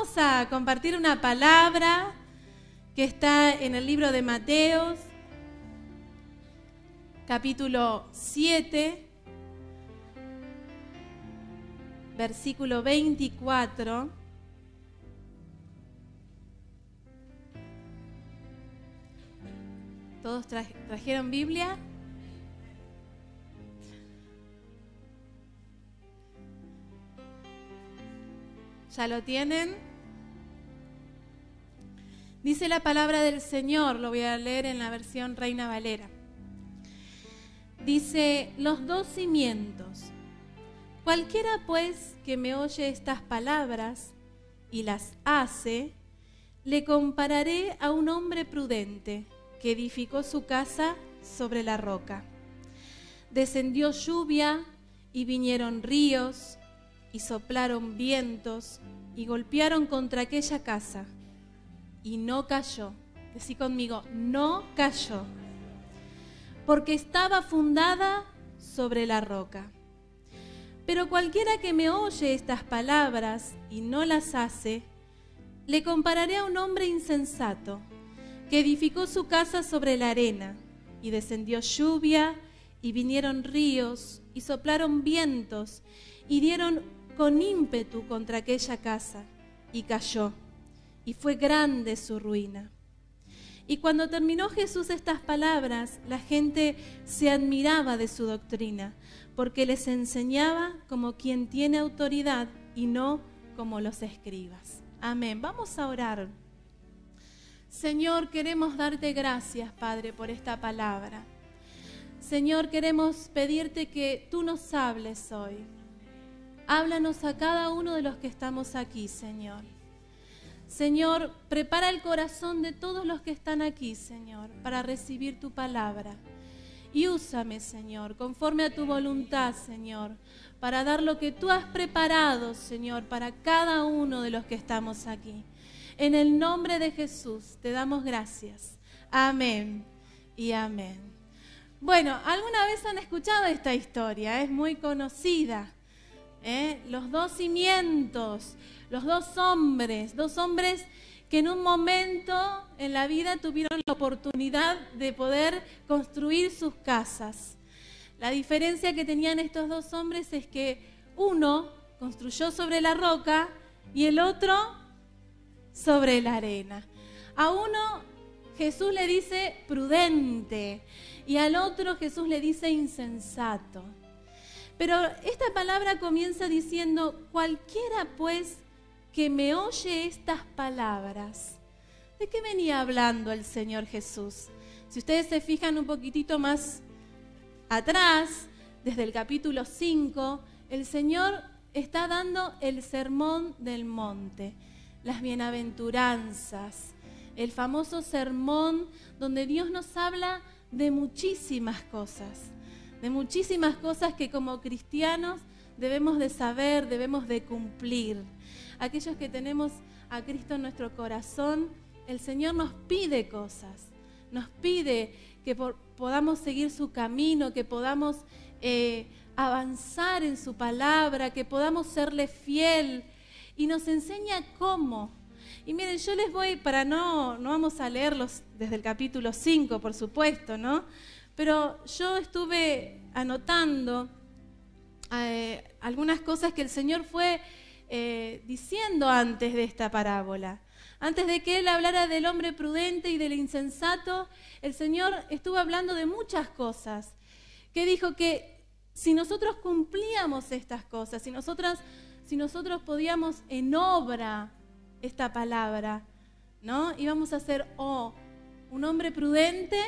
vamos a compartir una palabra que está en el libro de Mateos, capítulo 7, versículo 24. ¿Todos trajeron Biblia? ¿Ya lo tienen? Dice la palabra del Señor, lo voy a leer en la versión Reina Valera. Dice, los dos cimientos. Cualquiera pues que me oye estas palabras y las hace, le compararé a un hombre prudente que edificó su casa sobre la roca. Descendió lluvia y vinieron ríos y soplaron vientos y golpearon contra aquella casa y no cayó. Decí conmigo, no cayó, porque estaba fundada sobre la roca. Pero cualquiera que me oye estas palabras y no las hace, le compararé a un hombre insensato que edificó su casa sobre la arena, y descendió lluvia y vinieron ríos y soplaron vientos y dieron con ímpetu contra aquella casa, y cayó, y fue grande su ruina. Y cuando terminó Jesús estas palabras, la gente se admiraba de su doctrina, porque les enseñaba como quien tiene autoridad y no como los escribas. Amén. Vamos a orar. Señor, queremos darte gracias, Padre, por esta palabra. Señor, queremos pedirte que tú nos hables hoy. Háblanos a cada uno de los que estamos aquí, Señor. Señor, prepara el corazón de todos los que están aquí, Señor, para recibir tu palabra. Y úsame, Señor, conforme a tu voluntad, Señor, para dar lo que tú has preparado, Señor, para cada uno de los que estamos aquí. En el nombre de Jesús te damos gracias. Amén y amén. Bueno, ¿alguna vez han escuchado esta historia? Es muy conocida. Los dos cimientos, los dos hombres que en un momento en la vida tuvieron la oportunidad de poder construir sus casas. La diferencia que tenían estos dos hombres es que uno construyó sobre la roca y el otro sobre la arena. A uno Jesús le dice prudente y al otro Jesús le dice insensato. Pero esta palabra comienza diciendo, cualquiera pues que me oye estas palabras. ¿De qué venía hablando el Señor Jesús? Si ustedes se fijan un poquitito más atrás, desde el capítulo 5, el Señor está dando el sermón del monte, las bienaventuranzas, el famoso sermón donde Dios nos habla de muchísimas cosas que como cristianos debemos de saber, debemos de cumplir. Aquellos que tenemos a Cristo en nuestro corazón, el Señor nos pide cosas, nos pide que podamos seguir su camino, que podamos avanzar en su palabra, que podamos serle fiel, y nos enseña cómo. Y miren, yo les voy, no vamos a leerlos desde el capítulo 5, por supuesto, ¿no? Pero yo estuve anotando algunas cosas que el Señor fue diciendo antes de esta parábola. Antes de que Él hablara del hombre prudente y del insensato, el Señor estuvo hablando de muchas cosas. Que dijo que si nosotros cumplíamos estas cosas, si nosotros podíamos en obra esta palabra, ¿no? Íbamos a ser o un hombre prudente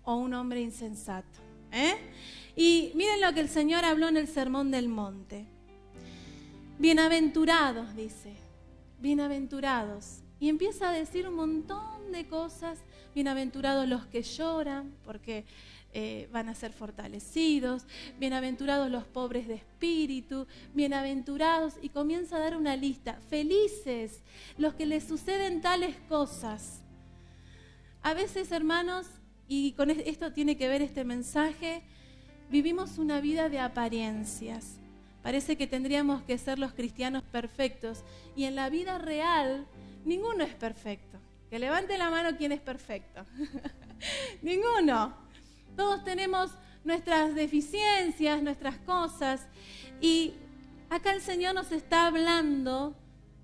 o un hombre insensato. Y miren lo que el Señor habló en el Sermón del Monte. Bienaventurados, dice, bienaventurados. Y empieza a decir un montón de cosas. Bienaventurados los que lloran, porque van a ser fortalecidos. Bienaventurados los pobres de espíritu. Bienaventurados, y comienza a dar una lista. Felices los que les suceden tales cosas. A veces, hermanos, y con esto tiene que ver este mensaje, vivimos una vida de apariencias. Parece que tendríamos que ser los cristianos perfectos. Y en la vida real, ninguno es perfecto. Que levante la mano quien es perfecto. Ninguno. Todos tenemos nuestras deficiencias, nuestras cosas. Y acá el Señor nos está hablando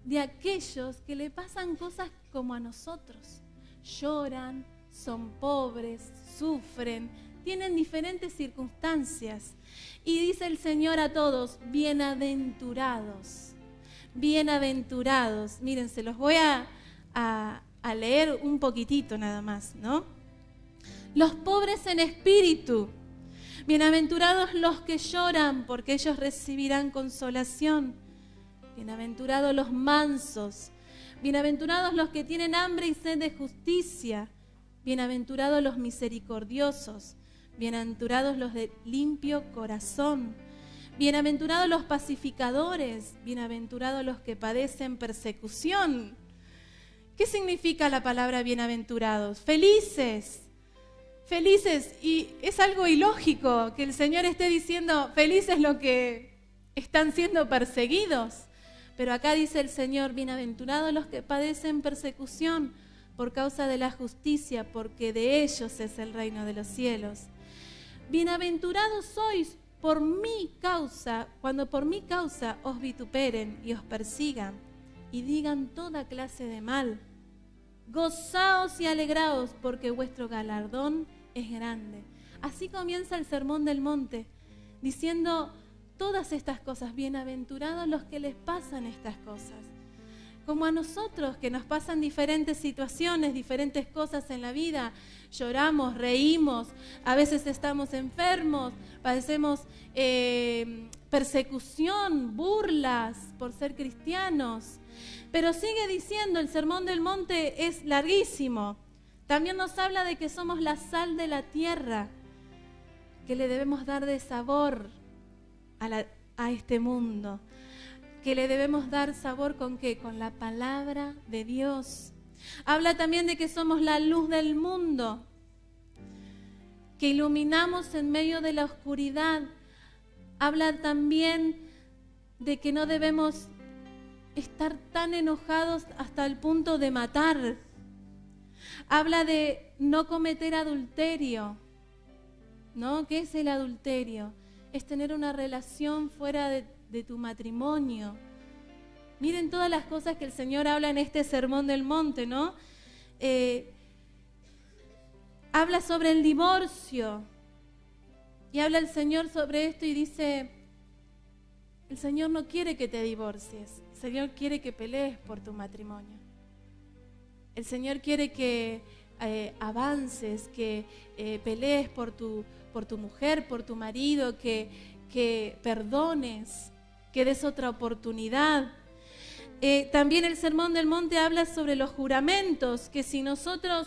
de aquellos que le pasan cosas como a nosotros. Lloran, son pobres, sufren, tienen diferentes circunstancias. Y dice el Señor a todos, bienaventurados, bienaventurados. Miren, se los voy a leer un poquitito nada más, ¿no? Los pobres en espíritu, bienaventurados los que lloran, porque ellos recibirán consolación. Bienaventurados los mansos, bienaventurados los que tienen hambre y sed de justicia, bienaventurados los misericordiosos, bienaventurados los de limpio corazón, bienaventurados los pacificadores, bienaventurados los que padecen persecución. ¿Qué significa la palabra bienaventurados? Felices, felices. Y es algo ilógico que el Señor esté diciendo felices los que están siendo perseguidos. Pero acá dice el Señor, bienaventurados los que padecen persecución por causa de la justicia, porque de ellos es el reino de los cielos. Bienaventurados sois por mi causa, cuando por mi causa os vituperen y os persigan y digan toda clase de mal. Gozaos y alegraos, porque vuestro galardón es grande. Así comienza el Sermón del Monte, diciendo todas estas cosas. Bienaventurados los que les pasan estas cosas. Como a nosotros, que nos pasan diferentes situaciones, diferentes cosas en la vida. Lloramos, reímos, a veces estamos enfermos, padecemos persecución, burlas por ser cristianos. Pero sigue diciendo, el Sermón del Monte es larguísimo. También nos habla de que somos la sal de la tierra, que le debemos dar de sabor a este mundo. Que le debemos dar sabor ¿con qué? Con la palabra de Dios. Habla también de que somos la luz del mundo, que iluminamos en medio de la oscuridad. Habla también de que no debemos estar tan enojados hasta el punto de matar. Habla de no cometer adulterio, ¿no? ¿Qué es el adulterio? Es tener una relación fuera de tu matrimonio. Miren todas las cosas que el Señor habla en este Sermón del Monte, ¿no? Habla sobre el divorcio. Y habla el Señor sobre esto y dice, el Señor no quiere que te divorcies. El Señor quiere que pelees por tu matrimonio. El Señor quiere que avances, que pelees por tu mujer, por tu marido, que perdones, que des otra oportunidad. También el Sermón del Monte habla sobre los juramentos, que si nosotros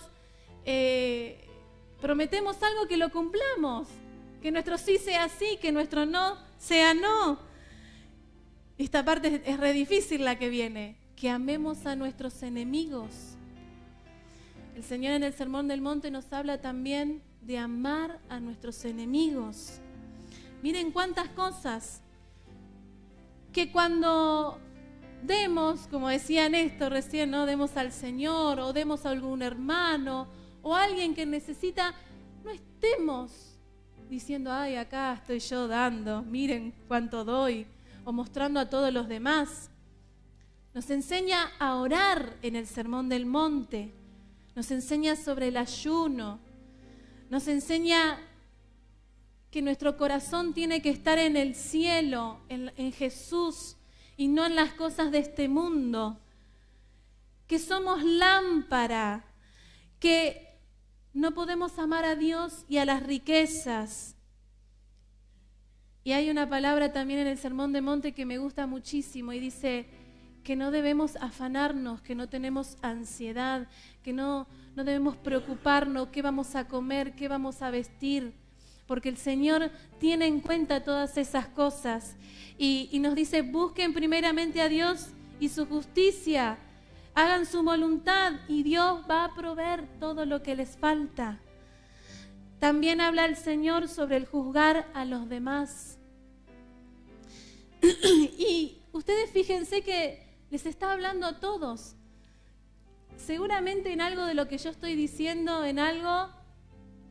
prometemos algo, que lo cumplamos, que nuestro sí sea sí, que nuestro no sea no. Esta parte es re difícil la que viene, que amemos a nuestros enemigos. El Señor en el Sermón del Monte nos habla también de amar a nuestros enemigos. Miren cuántas cosas que cuando demos, como decía Néstor recién, ¿no? Demos al Señor o demos a algún hermano o a alguien que necesita, no estemos diciendo, ay, acá estoy yo dando, miren cuánto doy, o mostrando a todos los demás. Nos enseña a orar en el Sermón del Monte, nos enseña sobre el ayuno, nos enseña que nuestro corazón tiene que estar en el cielo, en Jesús, y no en las cosas de este mundo. Que somos lámpara, que no podemos amar a Dios y a las riquezas. Y hay una palabra también en el Sermón del Monte que me gusta muchísimo y dice que no debemos afanarnos, que no tenemos ansiedad, que no debemos preocuparnos qué vamos a comer, qué vamos a vestir, porque el Señor tiene en cuenta todas esas cosas y nos dice, busquen primeramente a Dios y su justicia, hagan su voluntad y Dios va a proveer todo lo que les falta. También habla el Señor sobre el juzgar a los demás. Y ustedes fíjense que les está hablando a todos. Seguramente en algo de lo que yo estoy diciendo, en algo,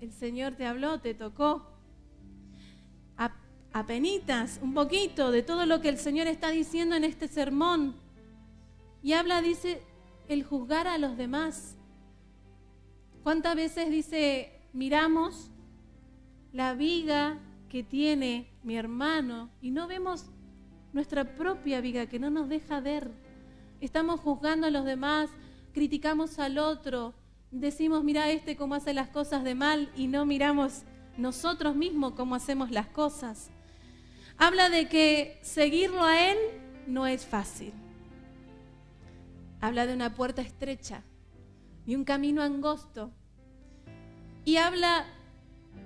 el Señor te habló, te tocó. Apenitas, un poquito de todo lo que el Señor está diciendo en este sermón. Y habla, dice, el juzgar a los demás. ¿Cuántas veces dice, miramos la viga que tiene mi hermano y no vemos nuestra propia viga que no nos deja ver? Estamos juzgando a los demás, criticamos al otro, decimos, mira cómo hace las cosas de mal y no miramos nosotros mismos cómo hacemos las cosas. Habla de que seguirlo a Él no es fácil. Habla de una puerta estrecha y un camino angosto. Y habla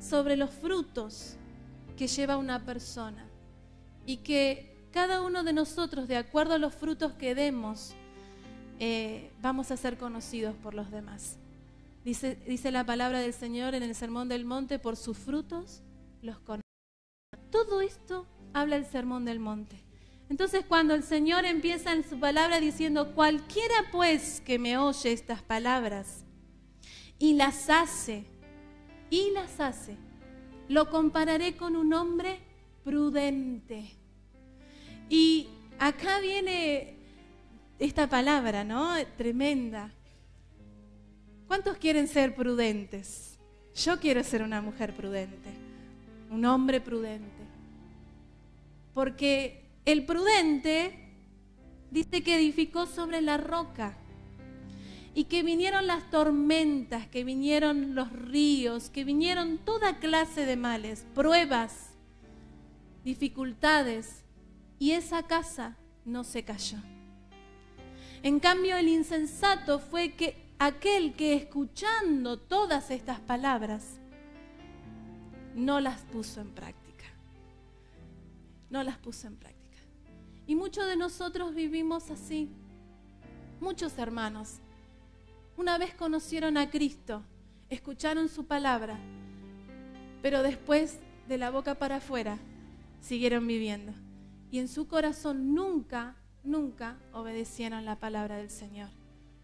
sobre los frutos que lleva una persona. Y que cada uno de nosotros, de acuerdo a los frutos que demos, vamos a ser conocidos por los demás. Dice la palabra del Señor en el Sermón del Monte, por sus frutos los conocerán. Todo esto habla el Sermón del Monte. Entonces, cuando el Señor empieza en su palabra diciendo, cualquiera pues que me oye estas palabras y las hace, lo compararé con un hombre prudente. Y acá viene esta palabra, ¿no? Tremenda. ¿Cuántos quieren ser prudentes? Yo quiero ser una mujer prudente, un hombre prudente. Porque el prudente dice que edificó sobre la roca y que vinieron las tormentas, que vinieron los ríos, que vinieron toda clase de males, pruebas, dificultades, y esa casa no se cayó. En cambio, el insensato fue aquel que escuchando todas estas palabras no las puso en práctica. No las puso en práctica. Y muchos de nosotros vivimos así. Muchos hermanos una vez conocieron a Cristo, escucharon su palabra, pero después de la boca para afuera siguieron viviendo. Y en su corazón nunca obedecieron la palabra del Señor,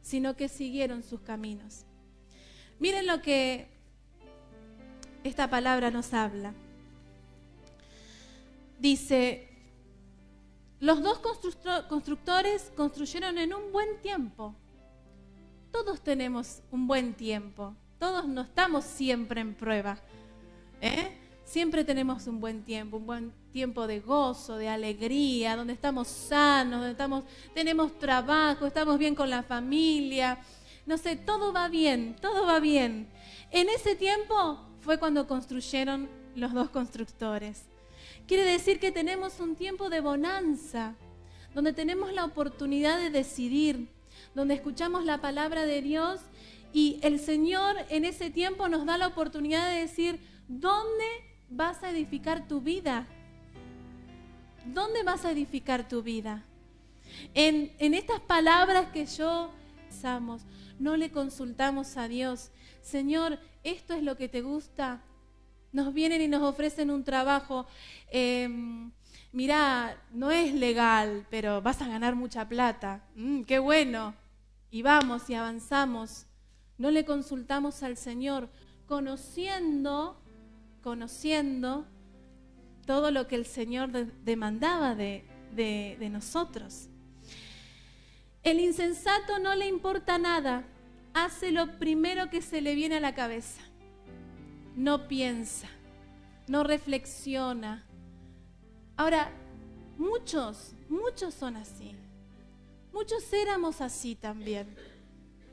sino que siguieron sus caminos. Miren lo que esta palabra nos habla. Dice, los dos constructores construyeron en un buen tiempo. Todos tenemos un buen tiempo. Todos no estamos siempre en prueba. Siempre tenemos un buen tiempo de gozo, de alegría, donde estamos sanos, donde tenemos trabajo, estamos bien con la familia. No sé, todo va bien, todo va bien. En ese tiempo fue cuando construyeron los dos constructores. Quiere decir que tenemos un tiempo de bonanza, donde tenemos la oportunidad de decidir, donde escuchamos la palabra de Dios y el Señor en ese tiempo nos da la oportunidad de decir, ¿dónde vas a edificar tu vida? ¿Dónde vas a edificar tu vida? En estas palabras que usamos, no le consultamos a Dios. Señor, ¿esto es lo que te gusta? Nos vienen y nos ofrecen un trabajo. Mirá, no es legal, pero vas a ganar mucha plata. ¡Qué bueno! Y vamos y avanzamos. No le consultamos al Señor, conociendo todo lo que el Señor demandaba de nosotros. El insensato no le importa nada, hace lo primero que se le viene a la cabeza. No piensa, no reflexiona. Ahora, muchos son así. Muchos éramos así también.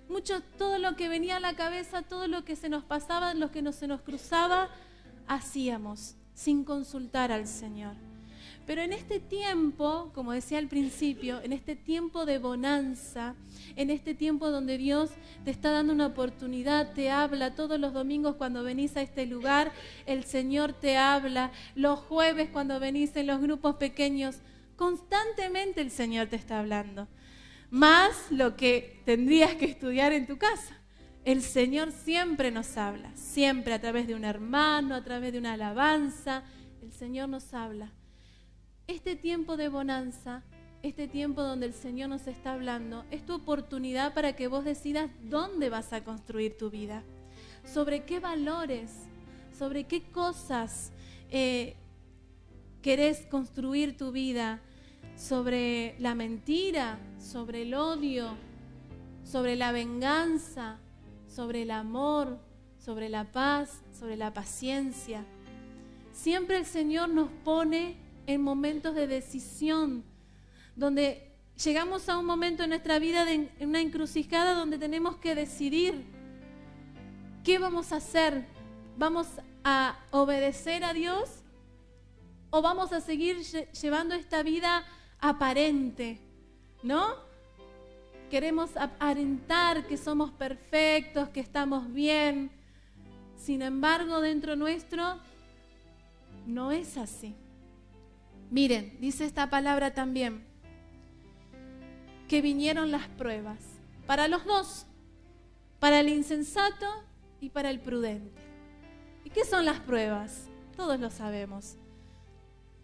Muchos, todo lo que venía a la cabeza, todo lo que se nos pasaba, lo que se nos cruzaba, hacíamos sin consultar al Señor. Pero en este tiempo, como decía al principio, en este tiempo de bonanza, en este tiempo donde Dios te está dando una oportunidad, te habla todos los domingos cuando venís a este lugar, el Señor te habla, los jueves cuando venís en los grupos pequeños, constantemente el Señor te está hablando. Más lo que tendrías que estudiar en tu casa. El Señor siempre nos habla, siempre a través de un hermano, a través de una alabanza, el Señor nos habla. este tiempo de bonanza, este tiempo donde el Señor nos está hablando, es tu oportunidad para que vos decidas dónde vas a construir tu vida, sobre qué valores, sobre qué cosas querés construir tu vida, sobre la mentira, sobre el odio, sobre la venganza, sobre el amor, sobre la paz, sobre la paciencia. Siempre el Señor nos pone en momentos de decisión, donde llegamos a un momento en nuestra vida, en una encrucijada donde tenemos que decidir qué vamos a hacer. ¿Vamos a obedecer a Dios o vamos a seguir llevando esta vida aparente, ¿no? Queremos aparentar que somos perfectos, que estamos bien. Sin embargo, dentro nuestro no es así. Miren, dice esta palabra también, que vinieron las pruebas para los dos, para el insensato y para el prudente. ¿Y qué son las pruebas? Todos lo sabemos.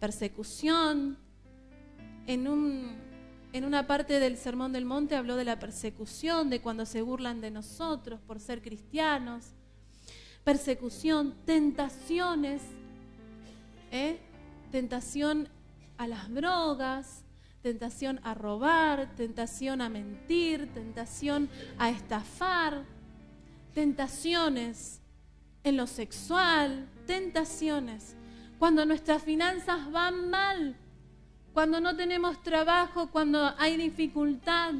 Persecución. En una parte del Sermón del Monte habló de la persecución, de cuando se burlan de nosotros por ser cristianos. Persecución, tentaciones, tentación a las drogas, tentación a robar, tentación a mentir, tentación a estafar, tentaciones en lo sexual, tentaciones cuando nuestras finanzas van mal, cuando no tenemos trabajo, cuando hay dificultad,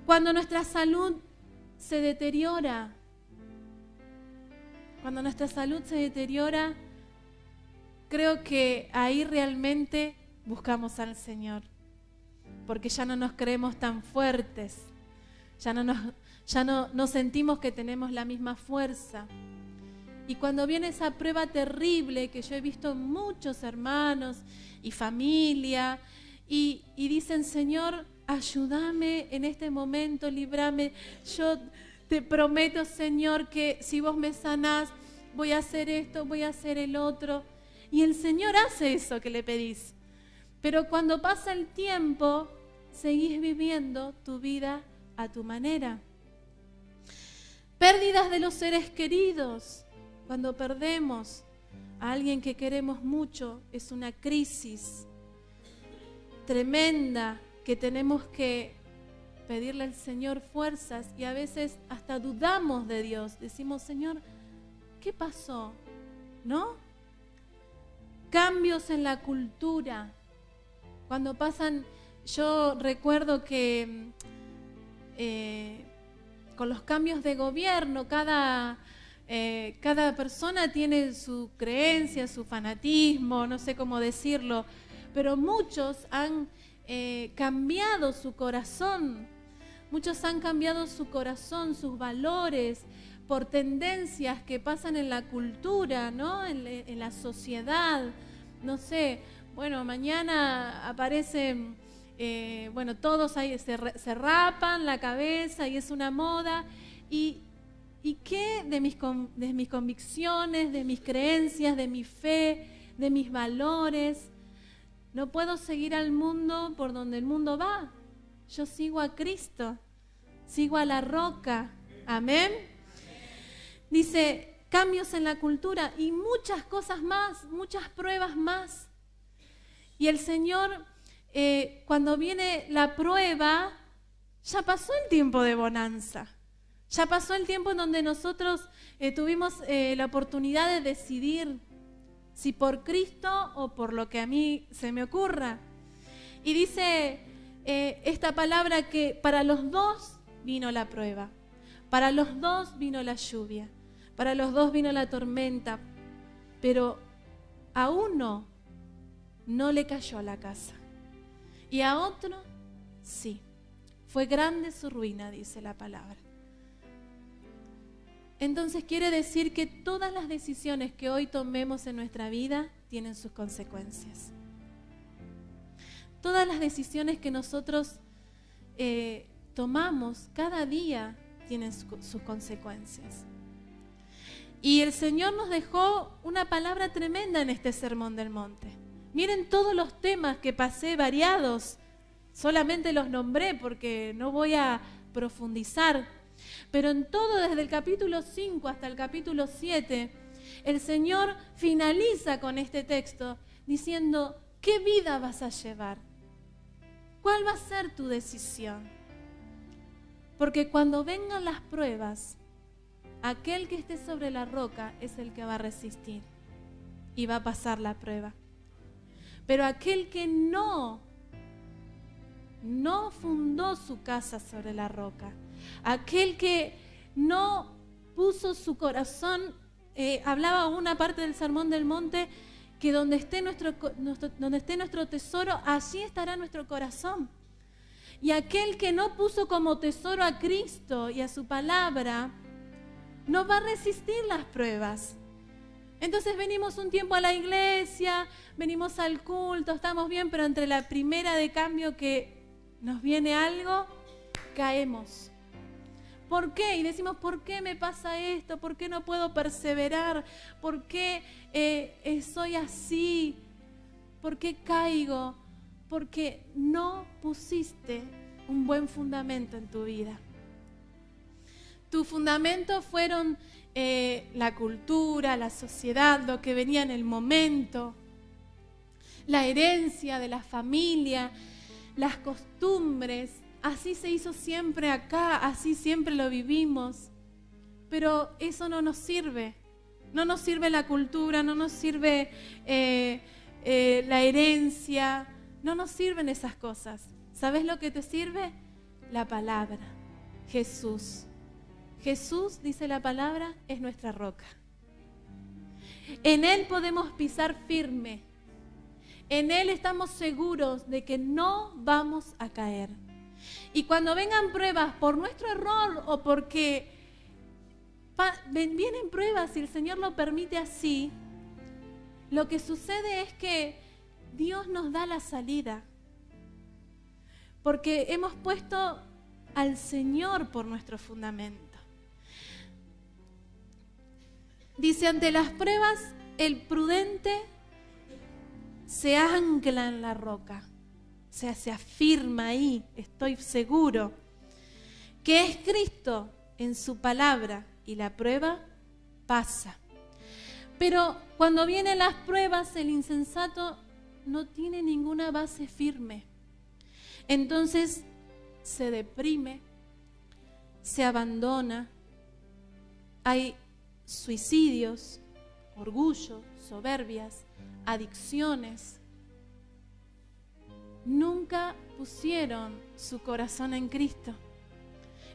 cuando nuestra salud se deteriora. Cuando nuestra salud se deteriora, creo que ahí realmente buscamos al Señor, porque ya no nos creemos tan fuertes, ya no sentimos que tenemos la misma fuerza. Y cuando viene esa prueba terrible que yo he visto en muchos hermanos y familia, y dicen, Señor, ayúdame en este momento, líbrame. Yo te prometo, Señor, que si vos me sanás, voy a hacer esto, voy a hacer el otro. Y el Señor hace eso que le pedís. Pero cuando pasa el tiempo, seguís viviendo tu vida a tu manera. Pérdidas de los seres queridos. Cuando perdemos a alguien que queremos mucho, es una crisis tremenda que tenemos que pedirle al Señor fuerzas, y a veces hasta dudamos de Dios. Decimos, Señor, ¿qué pasó? ¿No? Cambios en la cultura. Cuando pasan, yo recuerdo que con los cambios de gobierno, cada persona tiene su creencia, su fanatismo, no sé cómo decirlo, pero muchos han cambiado su corazón. Muchos han cambiado su corazón, sus valores, por tendencias que pasan en la cultura, ¿no? En la sociedad. No sé, bueno, mañana aparecen, todos ahí se rapan la cabeza y es una moda. ¿Y qué de mis convicciones, de mis creencias, de mi fe, de mis valores? No puedo seguir al mundo por donde el mundo va. Yo sigo a Cristo, sigo a la roca. Amén. Dice, cambios en la cultura y muchas cosas más, muchas pruebas más. Y el Señor, cuando viene la prueba, ya pasó el tiempo de bonanza. Ya pasó el tiempo en donde nosotros tuvimos la oportunidad de decidir si por Cristo o por lo que a mí se me ocurra. Y dice esta palabra que para los dos vino la prueba, para los dos vino la lluvia, para los dos vino la tormenta, pero a uno no le cayó la casa y a otro sí. Fue grande su ruina, dice la palabra. Entonces quiere decir que todas las decisiones que hoy tomemos en nuestra vida tienen sus consecuencias. Todas las decisiones que nosotros tomamos cada día tienen sus consecuencias. Y el Señor nos dejó una palabra tremenda en este Sermón del Monte. Miren todos los temas que pasé variados. Solamente los nombré porque no voy a profundizar. Pero en todo, desde el capítulo 5 hasta el capítulo 7, el Señor finaliza con este texto diciendo, ¿qué vida vas a llevar? ¿Cuál va a ser tu decisión? Porque cuando vengan las pruebas, aquel que esté sobre la roca es el que va a resistir y va a pasar la prueba. Pero aquel que no fundó su casa sobre la roca, aquel que no puso su corazón, hablaba una parte del Sermón del Monte, que donde esté nuestro tesoro, allí estará nuestro corazón. Y aquel que no puso como tesoro a Cristo y a su palabra, no va a resistir las pruebas. Entonces venimos un tiempo a la iglesia, venimos al culto, estamos bien, pero entre la primera de cambio que nos viene algo, caemos. ¿Por qué? Y decimos, ¿por qué me pasa esto? ¿Por qué no puedo perseverar? ¿Por qué soy así? ¿Por qué caigo? Porque no pusiste un buen fundamento en tu vida. Tu fundamento fueron la cultura, la sociedad, lo que venía en el momento, la herencia de la familia, las costumbres. Así se hizo siempre acá, así siempre lo vivimos. Pero eso no nos sirve. No nos sirve la cultura, no nos sirve la herencia, no nos sirven esas cosas. ¿Sabes lo que te sirve? La palabra, Jesús. Jesús, dice la palabra, es nuestra roca. En Él podemos pisar firme. En Él estamos seguros de que no vamos a caer. Y cuando vengan pruebas por nuestro error o porque vienen pruebas y el Señor lo permite así, lo que sucede es que Dios nos da la salida. Porque hemos puesto al Señor por nuestro fundamento. Dice, ante las pruebas, el prudente se ancla en la roca. O sea, se afirma ahí, estoy seguro, que es Cristo en su palabra y la prueba pasa. Pero cuando vienen las pruebas, el insensato no tiene ninguna base firme. Entonces se deprime, se abandona, hay suicidios, orgullo, soberbias, adicciones. Nunca pusieron su corazón en Cristo.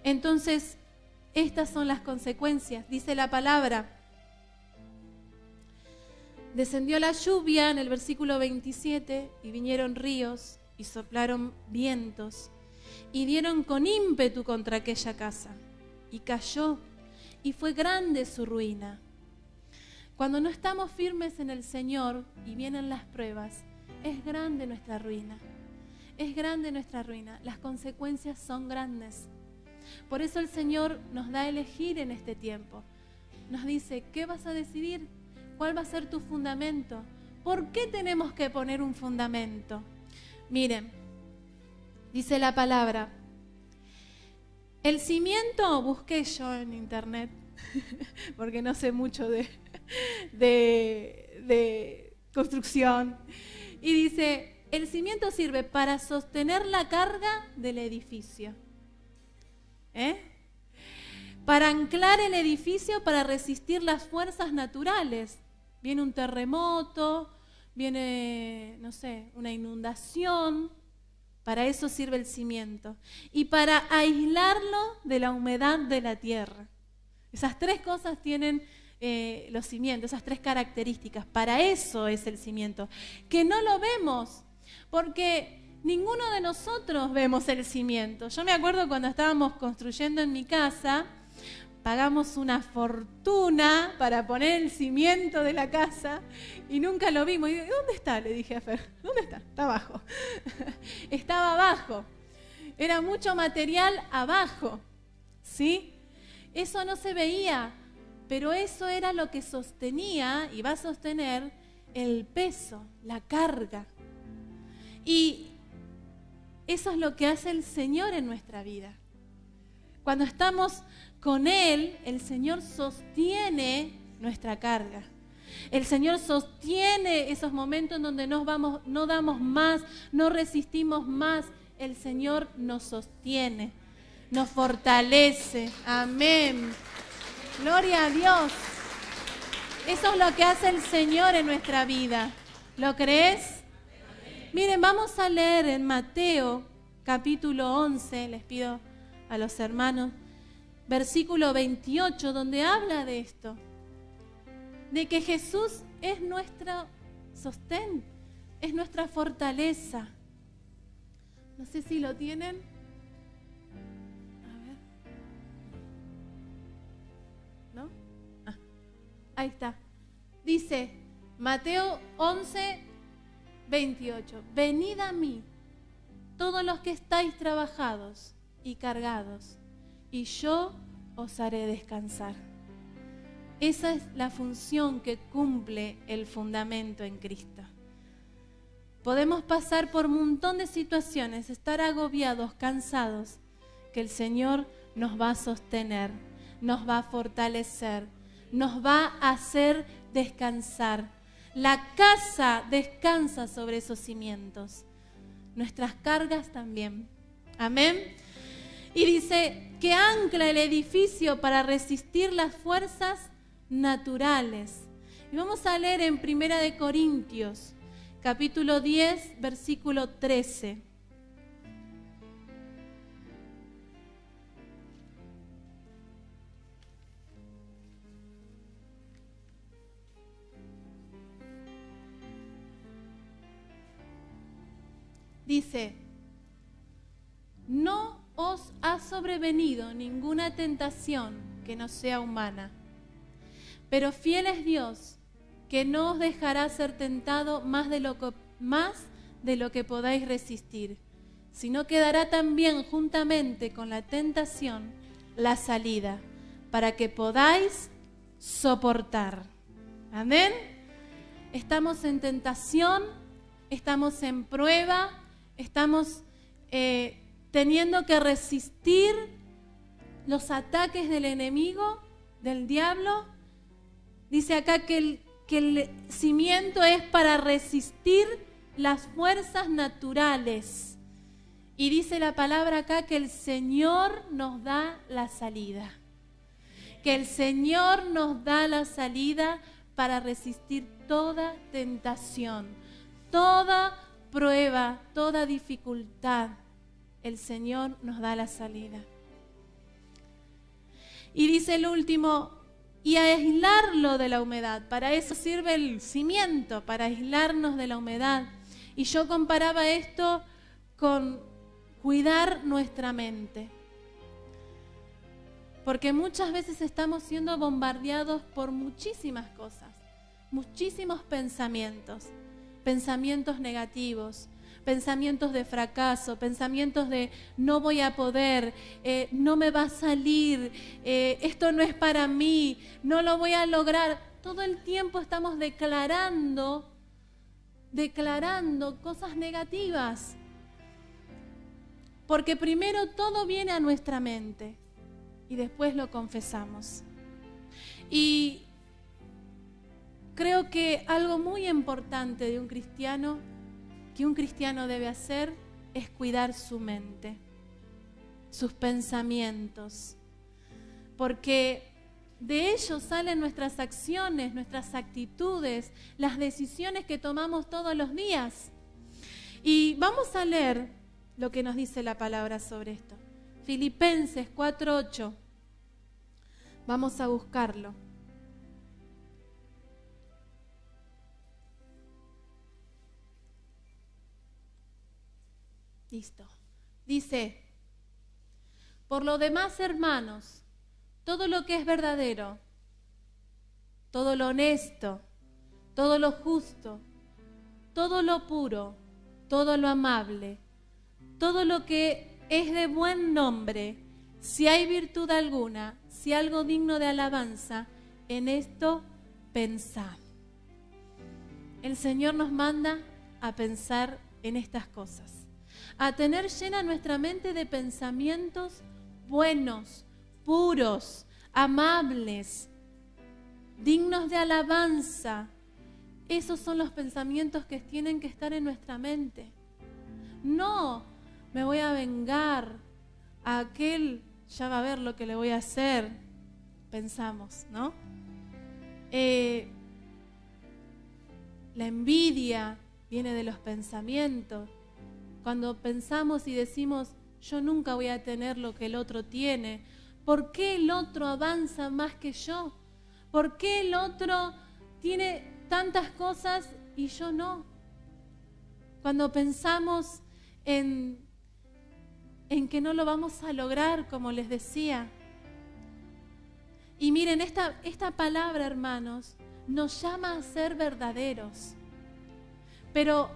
Entonces, estas son las consecuencias. Dice la palabra, descendió la lluvia en el versículo 27 y vinieron ríos y soplaron vientos y dieron con ímpetu contra aquella casa y cayó y fue grande su ruina. Cuando no estamos firmes en el Señor y vienen las pruebas, es grande nuestra ruina. Es grande nuestra ruina. Las consecuencias son grandes. Por eso el Señor nos da a elegir en este tiempo. Nos dice, ¿qué vas a decidir? ¿Cuál va a ser tu fundamento? ¿Por qué tenemos que poner un fundamento? Miren, dice la palabra, el cimiento, busqué yo en internet, porque no sé mucho de construcción, y dice, el cimiento sirve para sostener la carga del edificio. Para anclar el edificio, para resistir las fuerzas naturales. Viene un terremoto, viene, no sé, una inundación. Para eso sirve el cimiento. Y para aislarlo de la humedad de la tierra. Esas tres cosas tienen los cimientos, esas tres características. Para eso es el cimiento. Que no lo vemos, porque ninguno de nosotros vemos el cimiento. Yo me acuerdo cuando estábamos construyendo en mi casa, pagamos una fortuna para poner el cimiento de la casa y nunca lo vimos. Y ¿dónde está? Le dije a Fer. ¿Dónde está? Está abajo. Estaba abajo. Era mucho material abajo. ¿Sí? Eso no se veía, pero eso era lo que sostenía y va a sostener el peso, la carga. Y eso es lo que hace el Señor en nuestra vida. Cuando estamos con Él, el Señor sostiene nuestra carga. El Señor sostiene esos momentos en donde no damos más, no resistimos más. El Señor nos sostiene, nos fortalece. Amén. Gloria a Dios. Eso es lo que hace el Señor en nuestra vida. ¿Lo crees? Miren, vamos a leer en Mateo capítulo 11, les pido a los hermanos, versículo 28, donde habla de esto, de que Jesús es nuestro sostén, es nuestra fortaleza. No sé si lo tienen. A ver. ¿No? Ah, ahí está. Dice Mateo 11, 28. Venid a mí, todos los que estáis trabajados y cargados, y yo os haré descansar. Esa es la función que cumple el fundamento en Cristo. Podemos pasar por un montón de situaciones, estar agobiados, cansados, que el Señor nos va a sostener, nos va a fortalecer, nos va a hacer descansar. La casa descansa sobre esos cimientos. Nuestras cargas también. Amén. Y dice que ancla el edificio para resistir las fuerzas naturales. Y vamos a leer en 1 Corintios, capítulo 10, versículo 13. Dice, no os ha sobrevenido ninguna tentación que no sea humana, pero fiel es Dios, que no os dejará ser tentado más de lo que podáis resistir, sino que dará también juntamente con la tentación la salida, para que podáis soportar. Amén. Estamos en tentación, estamos en prueba, estamos teniendo que resistir los ataques del enemigo, del diablo. Dice acá que el cimiento es para resistir las fuerzas naturales. Y dice la palabra acá que el Señor nos da la salida. Que el Señor nos da la salida para resistir toda tentación, toda prueba, toda dificultad. El Señor nos da la salida. Y dice el último, y a aislarlo de la humedad. Para eso sirve el cimiento, para aislarnos de la humedad. Y yo comparaba esto con cuidar nuestra mente. Porque muchas veces estamos siendo bombardeados por muchísimas cosas, muchísimos pensamientos, pensamientos negativos, pensamientos de fracaso, pensamientos de no voy a poder, no me va a salir, esto no es para mí, no lo voy a lograr. Todo el tiempo estamos declarando cosas negativas. Porque primero todo viene a nuestra mente y después lo confesamos. Y creo que algo muy importante de un cristiano, que un cristiano debe hacer, es cuidar su mente, sus pensamientos, porque de ellos salen nuestras acciones, nuestras actitudes, las decisiones que tomamos todos los días. Y vamos a leer lo que nos dice la palabra sobre esto. Filipenses 4:8. Vamos a buscarlo. Listo. Dice, por lo demás, hermanos, todo lo que es verdadero, todo lo honesto, todo lo justo, todo lo puro, todo lo amable, todo lo que es de buen nombre, si hay virtud alguna, si algo digno de alabanza, en esto pensad. el Señor nos manda a pensar en estas cosas, a tener llena nuestra mente de pensamientos buenos, puros, amables, dignos de alabanza. Esos son los pensamientos que tienen que estar en nuestra mente. No, me voy a vengar, a aquel ya va a ver lo que le voy a hacer, pensamos, ¿no? La envidia viene de los pensamientos. Cuando pensamos y decimos, yo nunca voy a tener lo que el otro tiene, ¿por qué el otro avanza más que yo? ¿Por qué el otro tiene tantas cosas y yo no? Cuando pensamos en que no lo vamos a lograr, como les decía. Y miren, esta palabra, hermanos, nos llama a ser verdaderos, pero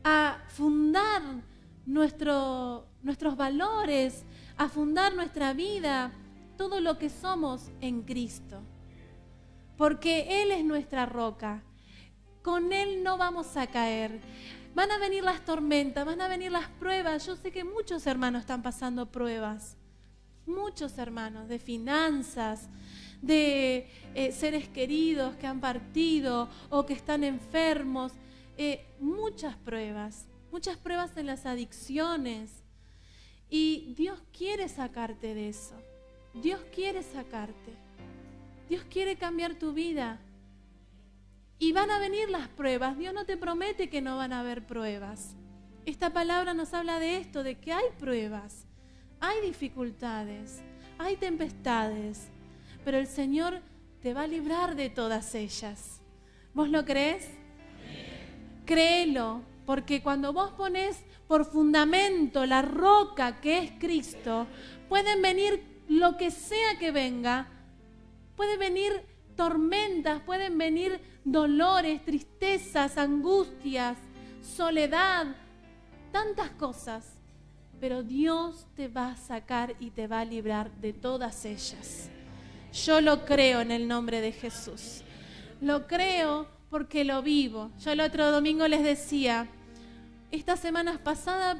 a fundar nuestros valores, a fundar nuestra vida, todo lo que somos en Cristo. Porque Él es nuestra roca. Con Él no vamos a caer. Van a venir las tormentas, van a venir las pruebas. Yo sé que muchos hermanos están pasando pruebas. Muchos hermanos, de finanzas, de seres queridos que han partido o que están enfermos. Muchas pruebas en las adicciones. Y Dios quiere sacarte de eso. Dios quiere sacarte. Dios quiere cambiar tu vida. Y van a venir las pruebas. Dios no te promete que no van a haber pruebas. Esta palabra nos habla de esto, de que hay pruebas, hay dificultades, hay tempestades, pero el Señor te va a librar de todas ellas. ¿Vos lo crees? Créelo, porque cuando vos pones por fundamento la roca que es Cristo, pueden venir lo que sea que venga, pueden venir tormentas, pueden venir dolores, tristezas, angustias, soledad, tantas cosas, pero Dios te va a sacar y te va a librar de todas ellas. Yo lo creo en el nombre de Jesús. Lo creo porque lo vivo. Yo el otro domingo les decía, estas semanas pasadas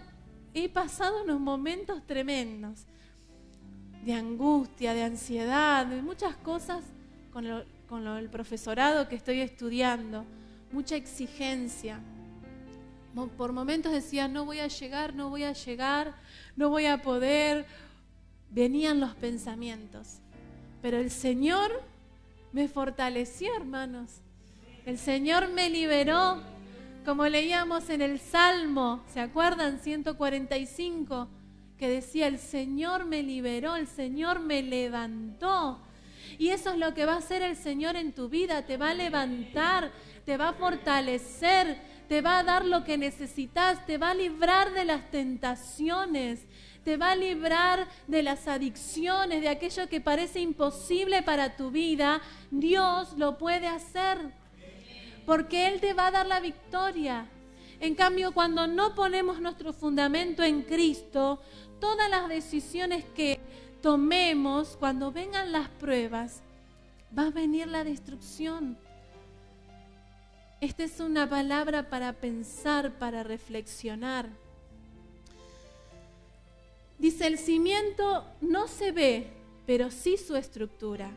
he pasado unos momentos tremendos de angustia, de ansiedad, de muchas cosas con el profesorado que estoy estudiando, mucha exigencia. Por momentos decía, no voy a llegar, no voy a poder. Venían los pensamientos. Pero el Señor me fortaleció, hermanos. El Señor me liberó, como leíamos en el Salmo, ¿se acuerdan? 145, que decía, el Señor me liberó, el Señor me levantó. Y eso es lo que va a hacer el Señor en tu vida, te va a levantar, te va a fortalecer, te va a dar lo que necesitas, te va a librar de las tentaciones, te va a librar de las adicciones, de aquello que parece imposible para tu vida. Dios lo puede hacer, porque Él te va a dar la victoria. En cambio, cuando no ponemos nuestro fundamento en Cristo, todas las decisiones que tomemos, cuando vengan las pruebas, va a venir la destrucción. Esta es una palabra para pensar, para reflexionar. Dice, el cimiento no se ve, pero sí su estructura.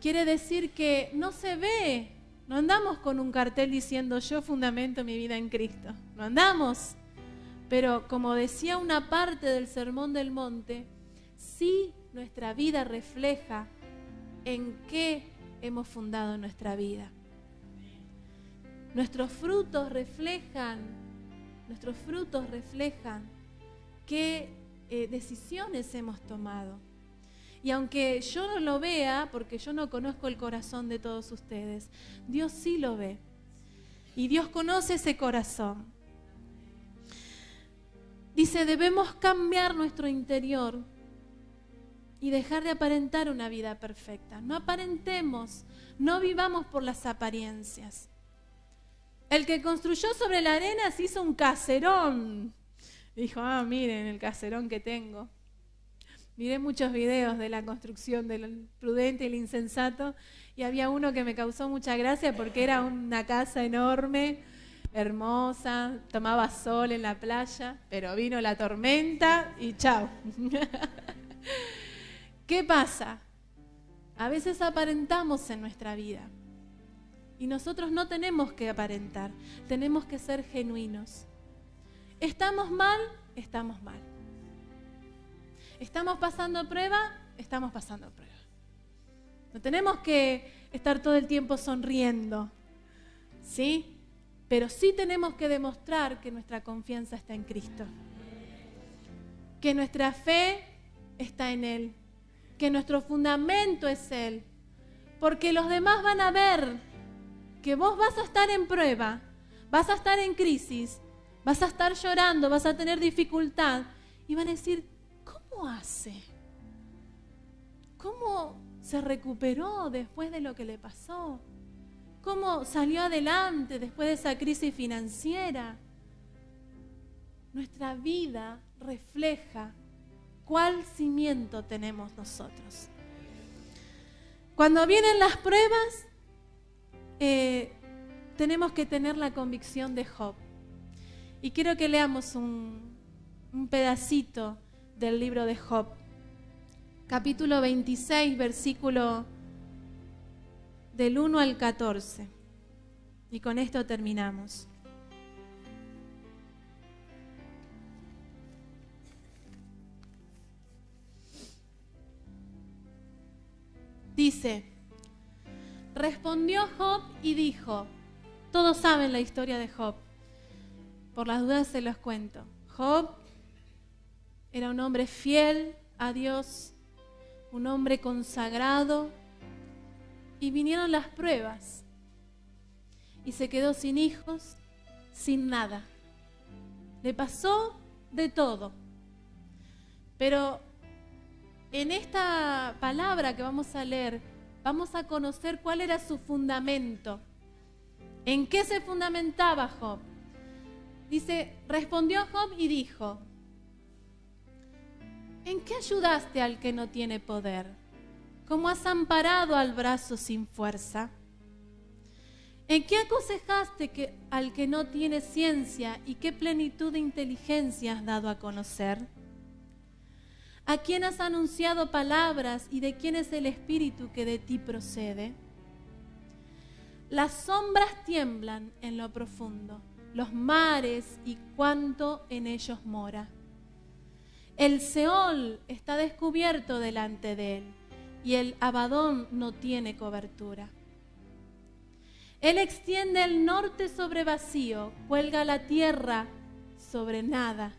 Quiere decir que no se ve. No andamos con un cartel diciendo yo fundamento mi vida en Cristo. No andamos. Pero como decía una parte del Sermón del Monte, sí nuestra vida refleja en qué hemos fundado nuestra vida. Nuestros frutos reflejan qué decisiones hemos tomado. Y aunque yo no lo vea, porque yo no conozco el corazón de todos ustedes, Dios sí lo ve. Y Dios conoce ese corazón. Dice, debemos cambiar nuestro interior y dejar de aparentar una vida perfecta. No aparentemos, no vivamos por las apariencias. El que construyó sobre la arena se hizo un caserón. Dijo, miren el caserón que tengo. miré muchos videos de la construcción del prudente y el insensato y había uno que me causó mucha gracia porque era una casa enorme, hermosa, tomaba sol en la playa, pero vino la tormenta y chao. ¿Qué pasa? A veces aparentamos en nuestra vida y nosotros no tenemos que aparentar, tenemos que ser genuinos. ¿Estamos mal? Estamos mal. ¿Estamos pasando prueba? Estamos pasando prueba. No tenemos que estar todo el tiempo sonriendo, ¿sí? Pero sí tenemos que demostrar que nuestra confianza está en Cristo, que nuestra fe está en Él, que nuestro fundamento es Él, porque los demás van a ver que vos vas a estar en prueba, vas a estar en crisis, vas a estar llorando, vas a tener dificultad y van a decir, ¿cómo hace? ¿Cómo se recuperó después de lo que le pasó? ¿Cómo salió adelante después de esa crisis financiera? Nuestra vida refleja cuál cimiento tenemos nosotros. Cuando vienen las pruebas, tenemos que tener la convicción de Job. Y quiero que leamos un pedacito del libro de Job, capítulo 26, versículo del 1 al 14. Y con esto terminamos. Dice, respondió Job y dijo, todos saben la historia de Job, por las dudas se los cuento. Job era un hombre fiel a Dios, un hombre consagrado, y vinieron las pruebas, y se quedó sin hijos, sin nada. Le pasó de todo. Pero en esta palabra que vamos a leer, vamos a conocer cuál era su fundamento. ¿En qué se fundamentaba Job? Dice, respondió Job y dijo, ¿en qué ayudaste al que no tiene poder? ¿Cómo has amparado al brazo sin fuerza? ¿En qué aconsejaste al que no tiene ciencia y qué plenitud de inteligencia has dado a conocer? ¿A quién has anunciado palabras y de quién es el espíritu que de ti procede? Las sombras tiemblan en lo profundo, los mares y cuanto en ellos mora. El Seol está descubierto delante de él y el Abadón no tiene cobertura. Él extiende el norte sobre vacío, cuelga la tierra sobre nada.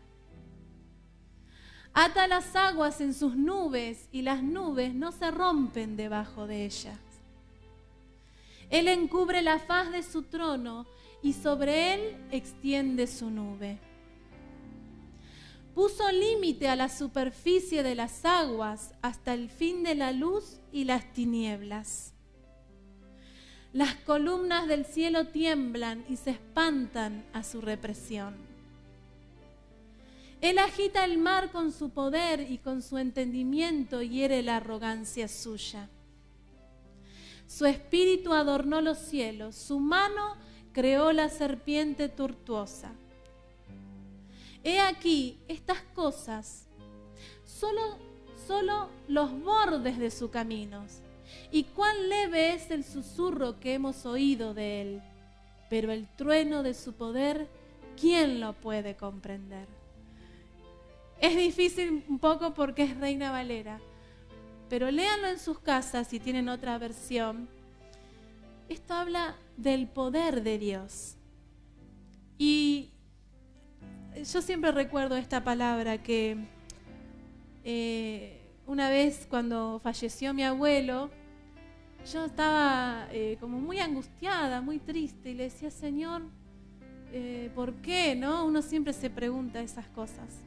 Ata las aguas en sus nubes y las nubes no se rompen debajo de ellas. Él encubre la faz de su trono y sobre él extiende su nube. Puso límite a la superficie de las aguas hasta el fin de la luz y las tinieblas. Las columnas del cielo tiemblan y se espantan a su represión. Él agita el mar con su poder y con su entendimiento hiere la arrogancia suya. Su espíritu adornó los cielos, su mano creó la serpiente tortuosa. He aquí estas cosas, solo los bordes de sus caminos, y cuán leve es el susurro que hemos oído de él, pero el trueno de su poder, ¿quién lo puede comprender? Es difícil un poco porque es Reina Valera, pero léanlo en sus casas si tienen otra versión. Esto habla del poder de Dios. Y yo siempre recuerdo esta palabra que una vez cuando falleció mi abuelo, yo estaba como muy angustiada, muy triste, y le decía, Señor, ¿por qué? ¿No? Uno siempre se pregunta esas cosas.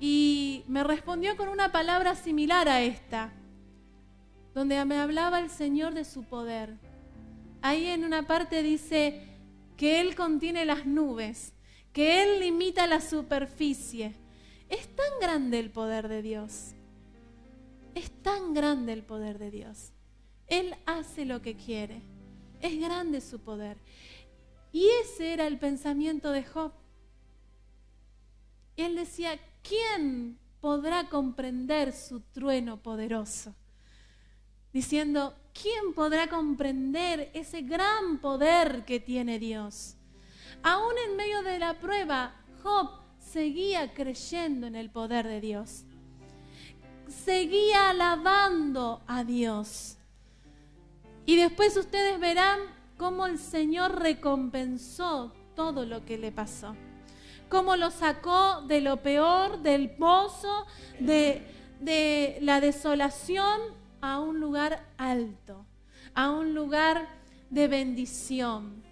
Y me respondió con una palabra similar a esta, donde me hablaba el Señor de su poder. Ahí en una parte dice que Él contiene las nubes, que Él limita la superficie. Es tan grande el poder de Dios Es tan grande el poder de Dios. Él hace lo que quiere. Es grande su poder. Y ese era el pensamiento de Job. Él decía, ¿quién podrá comprender su trueno poderoso? Diciendo, ¿quién podrá comprender ese gran poder que tiene Dios? Aún en medio de la prueba, Job seguía creyendo en el poder de Dios. Seguía alabando a Dios. Y después ustedes verán cómo el Señor recompensó todo lo que le pasó. Cómo lo sacó de lo peor, del pozo, de la desolación, a un lugar alto, a un lugar de bendición.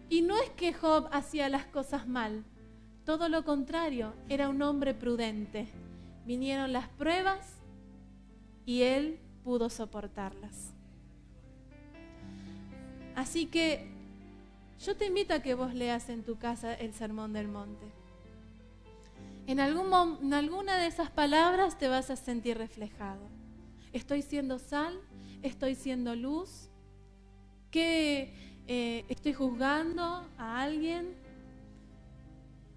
Y no es que Job hacía las cosas mal, todo lo contrario, era un hombre prudente. Vinieron las pruebas y él pudo soportarlas. Así que yo te invito a que vos leas en tu casa el Sermón del Monte. En alguna de esas palabras te vas a sentir reflejado. ¿Estoy siendo sal? ¿Estoy siendo luz? ¿Estoy juzgando a alguien?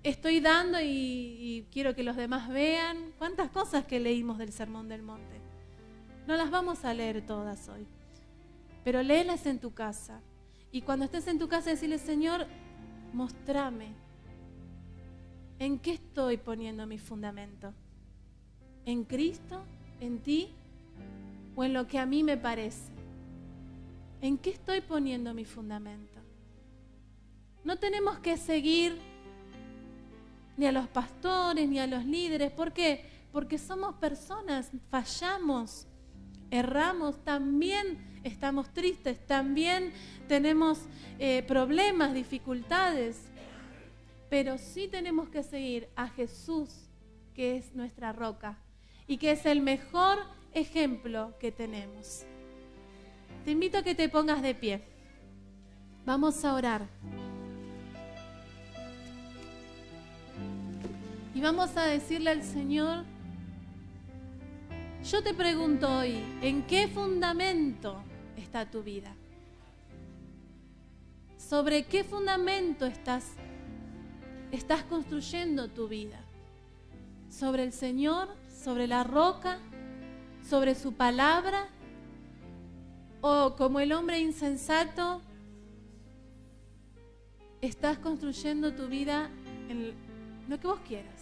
¿Estoy dando y quiero que los demás vean? ¿Cuántas cosas que leímos del Sermón del Monte? No las vamos a leer todas hoy, pero léelas en tu casa. Y cuando estés en tu casa, decirle, Señor, mostrame en qué estoy poniendo mi fundamento. ¿En Cristo? ¿En ti? ¿O en lo que a mí me parece? ¿En qué estoy poniendo mi fundamento? No tenemos que seguir ni a los pastores, ni a los líderes. ¿Por qué? Porque somos personas, fallamos, erramos, también estamos tristes, también tenemos problemas, dificultades. Pero sí tenemos que seguir a Jesús, que es nuestra roca y que es el mejor ejemplo que tenemos. Te invito a que te pongas de pie. Vamos a orar. Y vamos a decirle al Señor, yo te pregunto hoy, ¿en qué fundamento está tu vida? ¿Sobre qué fundamento estás construyendo tu vida? ¿Sobre el Señor? ¿Sobre la roca? ¿Sobre su palabra? ¿O como el hombre insensato, estás construyendo tu vida en lo que vos quieras,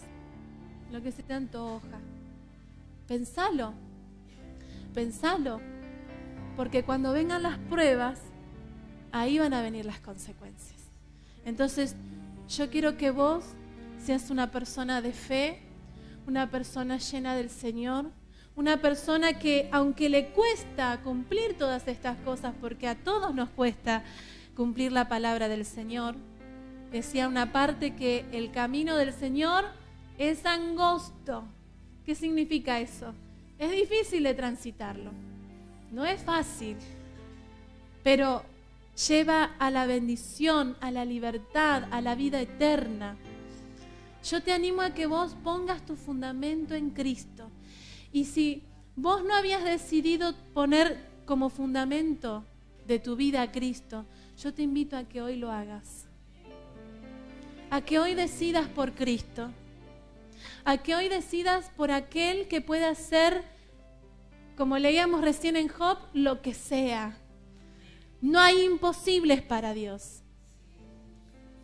lo que se te antoja? Pensalo, porque cuando vengan las pruebas, ahí van a venir las consecuencias. Entonces, yo quiero que vos seas una persona de fe, una persona llena del Señor, una persona que, aunque le cuesta cumplir todas estas cosas, porque a todos nos cuesta cumplir la palabra del Señor, decía una parte que el camino del Señor es angosto. ¿Qué significa eso? Es difícil de transitarlo, no es fácil, pero lleva a la bendición, a la libertad, a la vida eterna. Yo te animo a que vos pongas tu fundamento en Cristo. Y si vos no habías decidido poner como fundamento de tu vida a Cristo, yo te invito a que hoy lo hagas. A que hoy decidas por Cristo. A que hoy decidas por aquel que pueda hacer, como leíamos recién en Job, lo que sea. No hay imposibles para Dios.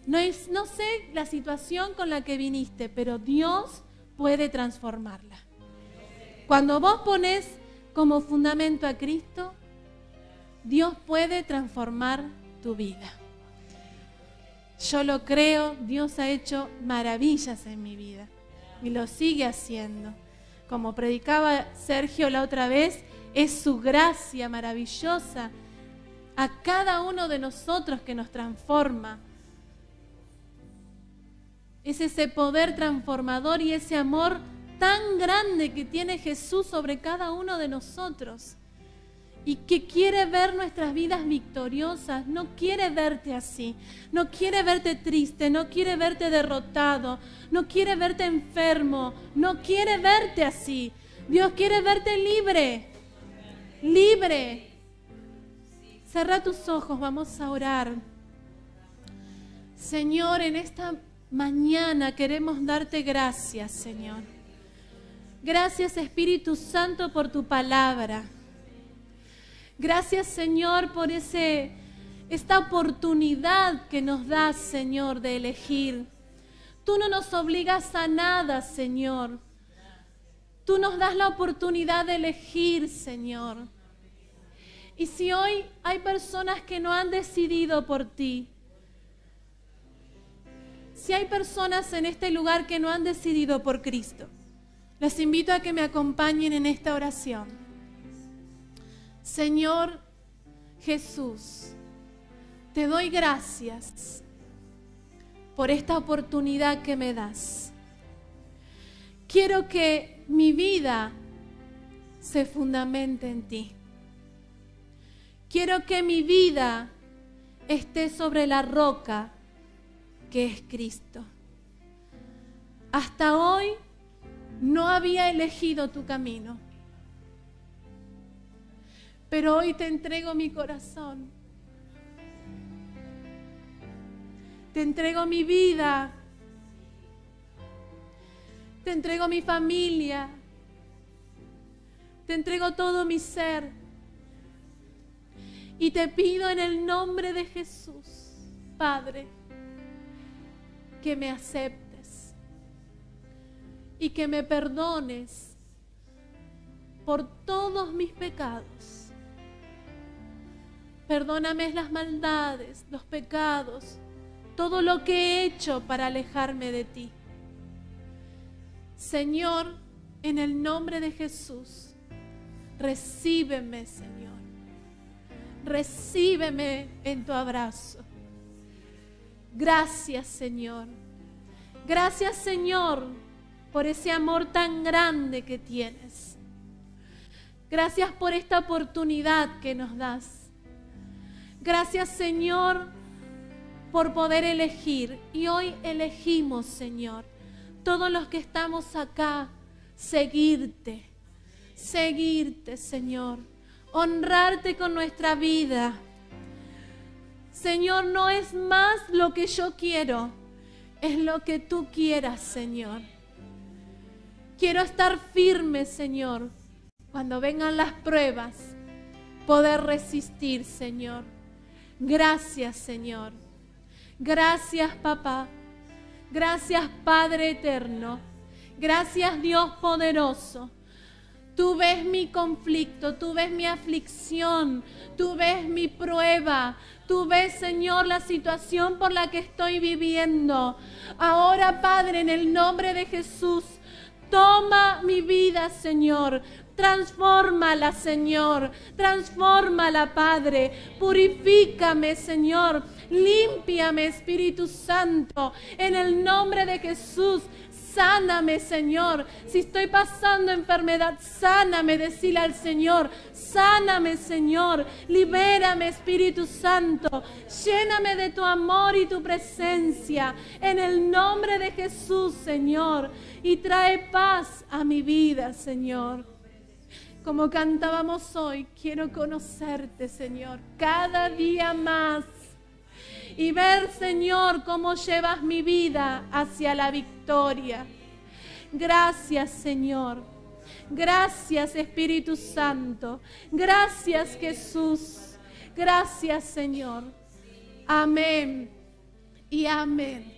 No sé la situación con la que viniste, pero Dios puede transformarla. Cuando vos pones como fundamento a Cristo, Dios puede transformar tu vida. Yo lo creo, Dios ha hecho maravillas en mi vida y lo sigue haciendo. Como predicaba Sergio la otra vez, es su gracia maravillosa a cada uno de nosotros que nos transforma. Es ese poder transformador y ese amor tan grande que tiene Jesús sobre cada uno de nosotros y que quiere ver nuestras vidas victoriosas. No quiere verte así, no quiere verte triste, no quiere verte derrotado, no quiere verte enfermo, no quiere verte así, Dios quiere verte libre. Libre. Cerra tus ojos, vamos a orar. Señor, en esta mañana queremos darte gracias, Señor. Gracias, Espíritu Santo, por tu palabra. Gracias, Señor, por esta oportunidad que nos das, Señor, de elegir. Tú no nos obligas a nada, Señor. Tú nos das la oportunidad de elegir, Señor. Y si hoy hay personas que no han decidido por ti, si hay personas en este lugar que no han decidido por Cristo, les invito a que me acompañen en esta oración. Señor Jesús, te doy gracias por esta oportunidad que me das. Quiero que mi vida se fundamente en ti. Quiero que mi vida esté sobre la roca que es Cristo. Hasta hoy no había elegido tu camino, pero hoy te entrego mi corazón. Te entrego mi vida. Te entrego mi familia. Te entrego todo mi ser. Y te pido en el nombre de Jesús, Padre, que me aceptes y que me perdones por todos mis pecados. Perdóname las maldades, los pecados, todo lo que he hecho para alejarme de ti. Señor, en el nombre de Jesús, recíbeme, Señor. Recíbeme en tu abrazo. Gracias, Señor. Gracias, Señor, por ese amor tan grande que tienes. Gracias por esta oportunidad que nos das. Gracias, Señor, por poder elegir. Y hoy elegimos, Señor, todos los que estamos acá, seguirte. Seguirte, Señor. Honrarte con nuestra vida. Señor, no es más lo que yo quiero, es lo que tú quieras, Señor. Quiero estar firme, Señor, cuando vengan las pruebas, poder resistir, Señor. Gracias, Señor. Gracias, Papá. Gracias, Padre eterno. Gracias, Dios poderoso. Tú ves mi conflicto, tú ves mi aflicción, tú ves mi prueba, tú ves, Señor, la situación por la que estoy viviendo. Ahora, Padre, en el nombre de Jesús, toma mi vida, Señor. Transfórmala, Señor. Transfórmala, Padre. Purifícame, Señor. Límpiame, Espíritu Santo. En el nombre de Jesús. Sáname, Señor. Si estoy pasando enfermedad, sáname, decile al Señor. Sáname, Señor. Libérame, Espíritu Santo. Lléname de tu amor y tu presencia. En el nombre de Jesús, Señor. Y trae paz a mi vida, Señor. Como cantábamos hoy, quiero conocerte, Señor, cada día más. Y ver, Señor, cómo llevas mi vida hacia la victoria. Gracias, Señor. Gracias, Espíritu Santo. Gracias, Jesús. Gracias, Señor. Amén y amén.